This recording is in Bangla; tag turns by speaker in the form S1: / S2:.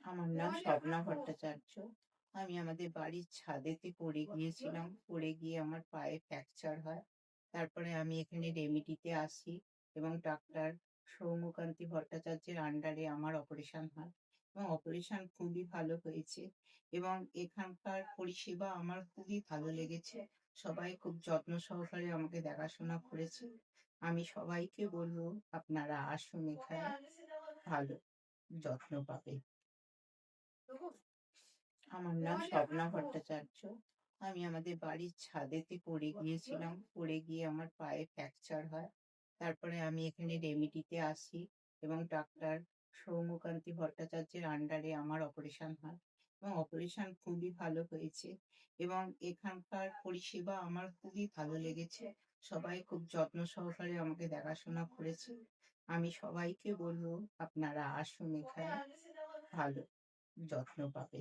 S1: আমার নাম স্বপ্না ভট্টাচার্য। আমি আমাদের বাড়ির ছাদেতে পড়ে গিয়েছিলাম। পড়ে গিয়ে আমার পায়ে ফ্র্যাকচার হয়। তারপরে আমি এখানে রেমিডিতে আসি এবং ডাক্তার সৌম্যকান্তি ভট্টাচার্যের আন্ডারে আমার অপারেশন হয় এবং অপারেশন খুবই ভালো হয়েছে এবং এখানকার পরিষেবা আমার খুবই ভালো লেগেছে। সবাই খুব যত্ন সহকারে আমাকে দেখাশোনা করেছে। আমি সবাইকে বলবো আপনারা আসুন এখানে, ভালো যত্ন পাবেন। আমার নাম স্বপ্না ভট্টাচার্য। আমি আমাদের বাড়ির ছাদেতে পড়ে গিয়েছিলাম। পড়ে গিয়ে আমার পায়ে ফ্র্যাকচার হয়। তারপরে আমি এখানে রেমিডিতে আসি এবং ডাক্তার সৌম্যকান্তি ভট্টাচার্যের আন্ডারে আমার অপারেশন হয় এবং অপারেশন খুবই ভালো হয়েছে এবং এখানকার পরিষেবা আমার খুবই ভালো লেগেছে। সবাই খুব যত্ন সহকারে আমাকে দেখাশোনা করেছে। আমি সবাইকে বলবো আপনারা আসুন এখানে, ভালো যত্ন পাবে।